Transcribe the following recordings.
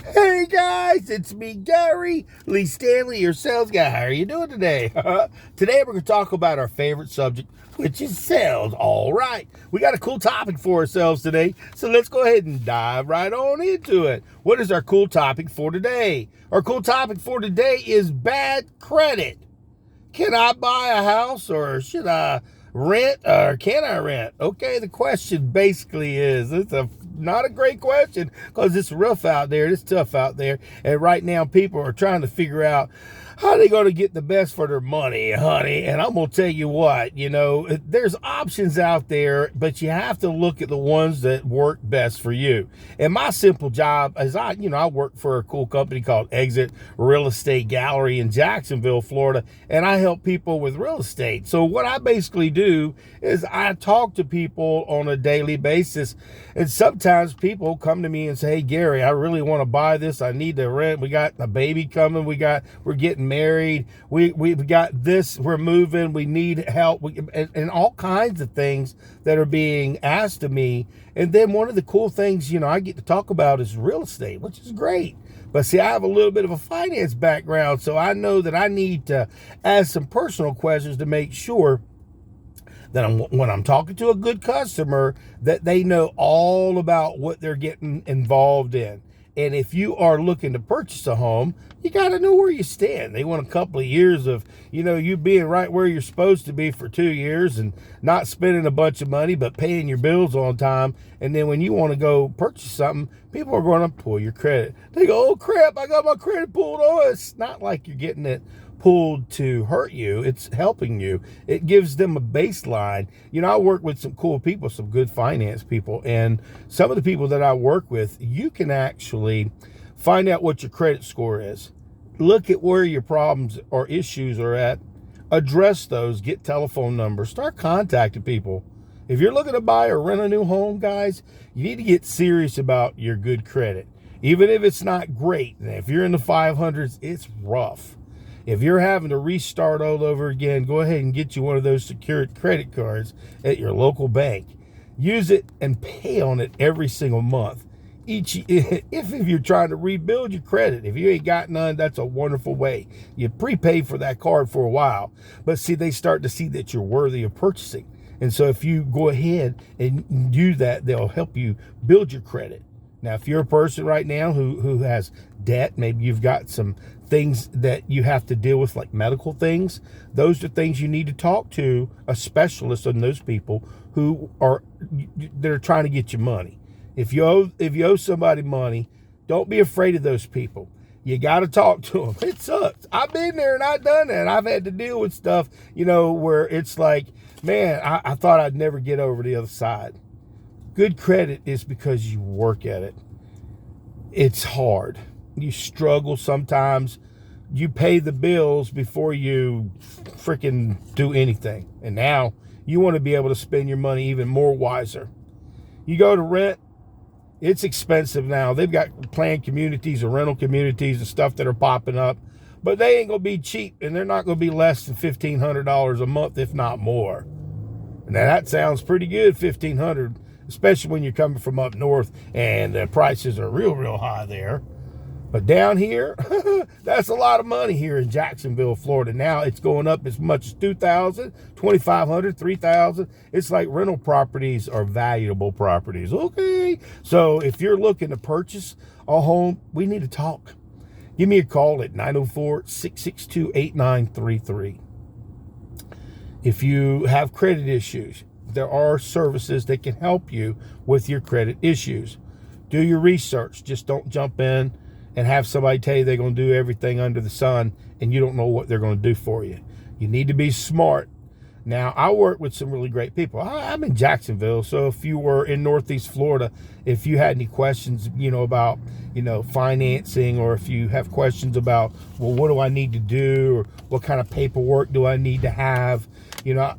Hey guys, it's me, Gary Lee Stanley, your sales guy. How are you doing today? Today we're going to talk about our favorite subject, which is sales. All right, we got a cool topic for ourselves today, so let's go ahead and dive right on into it. What is our cool topic for today? Our cool topic for today is bad credit. Can I buy a house, or should I rent, or can I rent? Okay, the question basically is, it's not a great question because it's rough out there, it's tough out there, and right now people are trying to figure out how they going to get the best for their money, honey. And I'm going to tell you what, there's options out there, but you have to look at the ones that work best for you. And my simple job is I work for a cool company called Exit Real Estate Gallery in Jacksonville, Florida, and I help people with real estate. So what I basically do is I talk to people on a daily basis, and sometimes people come to me and say, hey, Gary, I really want to buy this. I need to rent. We got a baby coming. We're getting married. We've got this. We're moving. We need help. And all kinds of things that are being asked of me. And then one of the cool things, I get to talk about is real estate, which is great. But see, I have a little bit of a finance background, so I know that I need to ask some personal questions to make sure that when I'm talking to a good customer, that they know all about what they're getting involved in. And if you are looking to purchase a home, you got to know where you stand. They want a couple of years of, you being right where you're supposed to be for 2 years and not spending a bunch of money, but paying your bills on time. And then when you want to go purchase something, people are going to pull your credit. They go, oh crap, I got my credit pulled on. It's not like you're getting it pulled to hurt you. It's helping you. It gives them a baseline. I work with some cool people, some good finance people, and some of the people that I work with, you can actually find out what your credit score is. Look at where your problems or issues are at. Address those. Get telephone numbers. Start contacting people. If you're looking to buy or rent a new home, guys, you need to get serious about your good credit. Even if it's not great, if you're in the 500s, it's rough. If you're having to restart all over again, go ahead and get you one of those secured credit cards at your local bank. Use it and pay on it every single month. If you're trying to rebuild your credit, if you ain't got none, that's a wonderful way. You prepay for that card for a while, but see, they start to see that you're worthy of purchasing. And so if you go ahead and do that, they'll help you build your credit. Now, if you're a person right now who has debt, maybe you've got some things that you have to deal with, like medical things, those are things you need to talk to a specialist on those people that are trying to get you money. If you owe somebody money, don't be afraid of those people. You got to talk to them. It sucks. I've been there and I've done that. I've had to deal with stuff, where it's like, man, I thought I'd never get over the other side. Good credit is because you work at it. It's hard. You struggle sometimes. You pay the bills before you freaking do anything. And now you want to be able to spend your money even more wiser. You go to rent, it's expensive now. They've got planned communities or rental communities and stuff that are popping up, but they ain't going to be cheap, and they're not going to be less than $1,500 a month, if not more. Now that sounds pretty good, $1,500, especially when you're coming from up north and the prices are real high there. But down here, that's a lot of money here in Jacksonville, Florida. Now it's going up as much as $2,000, $2,500, $3,000. It's like rental properties are valuable properties. Okay, so if you're looking to purchase a home, we need to talk. Give me a call at 904-662-8933. If you have credit issues, there are services that can help you with your credit issues. Do your research. Just don't jump in and have somebody tell you they're going to do everything under the sun and you don't know what they're going to do for you. You need to be smart. Now, I work with some really great people. I'm in Jacksonville, so if you were in Northeast Florida, if you had any questions, about, financing, or if you have questions about, well, what do I need to do, or what kind of paperwork do I need to have,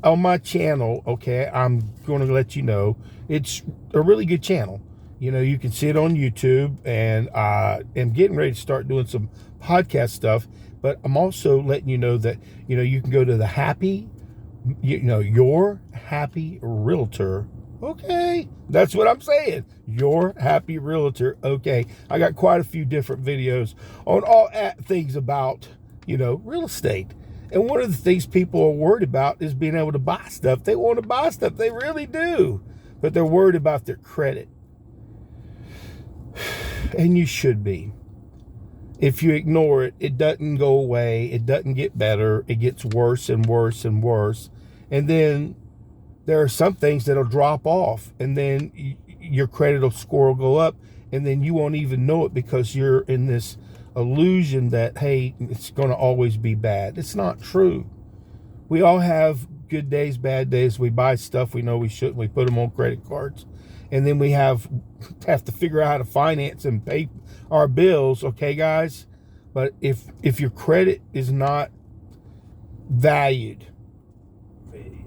on my channel, okay, I'm going to let you know, it's a really good channel. You can see it on YouTube, and I'm getting ready to start doing some podcast stuff, but I'm also letting you know that, you can go to the your happy realtor.com Okay, that's what I'm saying. Your happy realtor. Okay, I got quite a few different videos on all things about, real estate. And one of the things people are worried about is being able to buy stuff. They want to buy stuff. They really do. But they're worried about their credit. And you should be. If you ignore it, it doesn't go away. It doesn't get better. It gets worse and worse and worse. And then there are some things that'll drop off, and then your credit score will go up, and then you won't even know it because you're in this illusion that, hey, it's going to always be bad. It's not true. We all have good days, bad days. We buy stuff we know we shouldn't. We put them on credit cards, and then we have to figure out how to finance and pay our bills. Okay, guys? But if your credit is not valued,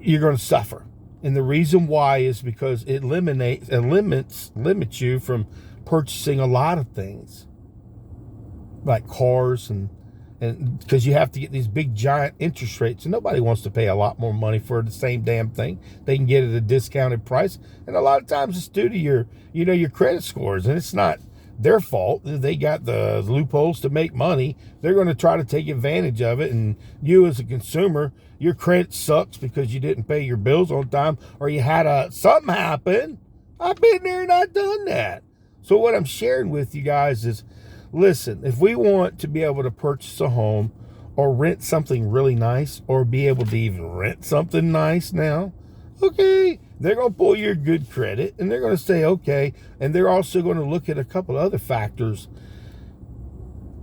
you're going to suffer. And the reason why is because it limits you from purchasing a lot of things, like cars, and because you have to get these big giant interest rates, and nobody wants to pay a lot more money for the same damn thing. They can get it at a discounted price, and a lot of times it's due to your credit scores, and it's not their fault. They got the loopholes to make money. They're going to try to take advantage of it, and you as a consumer, your credit sucks because you didn't pay your bills on time, or you had something happen. I've been there and I've done that. So what I'm sharing with you guys is, listen, if we want to be able to purchase a home or rent something really nice, or be able to even rent something nice now, okay, they're going to pull your good credit, and they're going to say, okay, and they're also going to look at a couple other factors.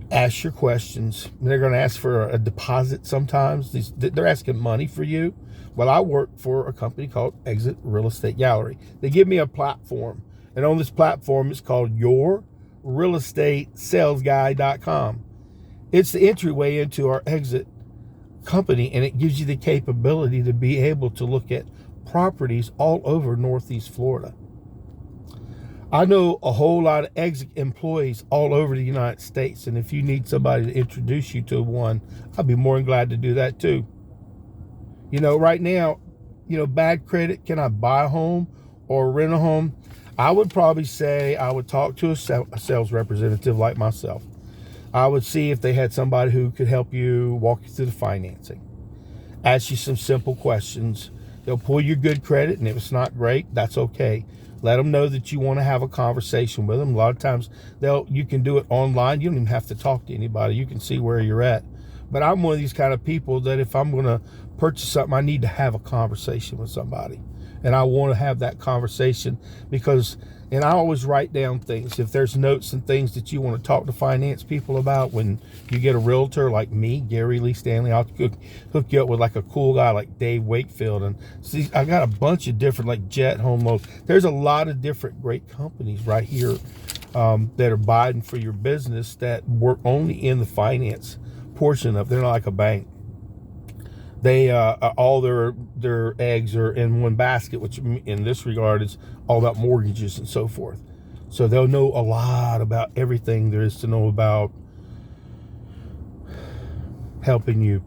Ask your questions. They're going to ask for a deposit sometimes. They're asking money for you. Well, I work for a company called Exit Real Estate Gallery. They give me a platform, and on this platform, it's called YourRealEstateSalesGuy.com. It's the entryway into our Exit company, and it gives you the capability to be able to look at properties all over Northeast Florida. I know a whole lot of Exit employees all over the United States, and if you need somebody to introduce you to one, I'd be more than glad to do that too. Right now, bad credit, can I buy a home or rent a home? I would probably say I would talk to a sales representative like myself. I would see if they had somebody who could help you, walk you through the financing, ask you some simple questions. They'll pull your good credit, and if it's not great, that's okay. Let them know that you want to have a conversation with them. A lot of times you can do it online. You don't even have to talk to anybody. You can see where you're at. But I'm one of these kind of people that if I'm going to purchase something, I need to have a conversation with somebody. And I want to have that conversation and I always write down things. If there's notes and things that you want to talk to finance people about, when you get a realtor like me, Gary Lee Stanley, I'll hook you up with like a cool guy like Dave Wakefield. And see, I got a bunch of different, like Jet Home Loans. There's a lot of different great companies right here that are buying for your business that work only in the finance portion of. They're not like a bank. They all their eggs are in one basket, which in this regard is all about mortgages and so forth. So they'll know a lot about everything there is to know about helping you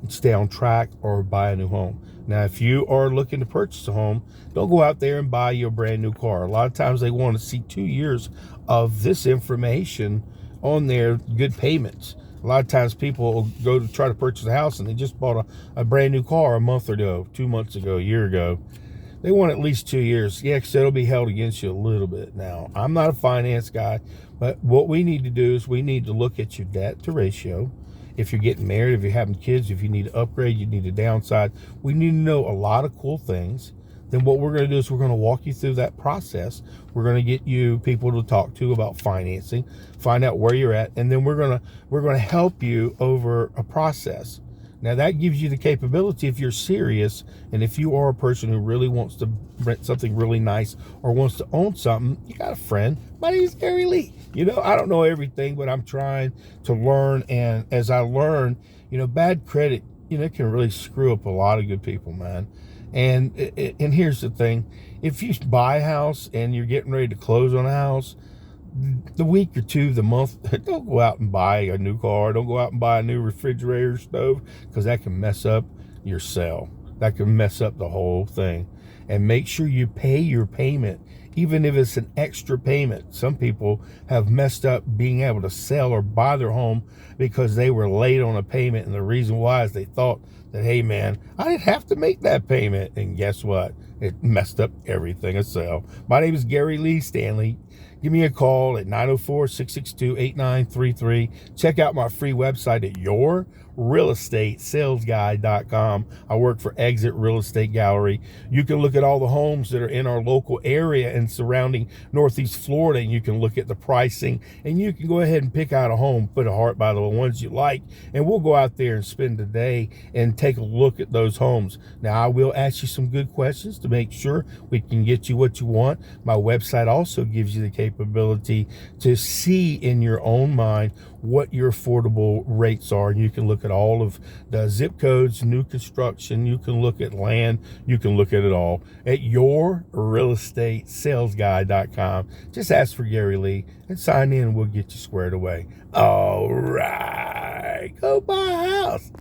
stay on track or buy a new home. Now, if you are looking to purchase a home, don't go out there and buy you a brand new car. A lot of times they want to see 2 years of this information on their good payments. A lot of times people will go to try to purchase a house and they just bought a brand new car a month ago, 2 months ago, a year ago. They want at least 2 years. Yeah, because it'll be held against you a little bit. Now, I'm not a finance guy, but what we need to do is we need to look at your debt to ratio. If you're getting married, if you're having kids, if you need to upgrade, you need to downside. We need to know a lot of cool things. Then what we're going to do is we're going to walk you through that process. We're going to get you people to talk to about financing, find out where you're at, and then we're going to help you over a process. Now that gives you the capability, if you're serious and if you are a person who really wants to rent something really nice or wants to own something, you got a friend. My name is Gary Lee. I don't know everything, but I'm trying to learn. And as I learn, bad credit, can really screw up a lot of good people, man. And here's the thing. If you buy a house and you're getting ready to close on a house, the week or two, the month, don't go out and buy a new car. Don't go out and buy a new refrigerator, stove, because that can mess up your sale. That can mess up the whole thing. and make sure you pay your payment, even if it's an extra payment. Some people have messed up being able to sell or buy their home because they were late on a payment, and the reason why is they thought that, hey man, I didn't have to make that payment, and guess what? It messed up everything a sale. My name is Gary Lee Stanley. Give me a call at 904-662-8933. Check out my free website at yourrealestatesalesguy.com. I work for Exit Real Estate Gallery. You can look at all the homes that are in our local area and surrounding Northeast Florida, and you can look at the pricing, and you can go ahead and pick out a home, put a heart by the ones you like, and we'll go out there and spend the day and take a look at those homes. Now, I will ask you some good questions to make sure we can get you what you want. My website also gives you the capability to see in your own mind what your affordable rates are, and you can look at all of the zip codes, new construction, you can look at land, you can look at it all at yourrealestatesalesguy.com. Just ask for Gary Lee and sign in, and we'll get you squared away. All right, go buy a house.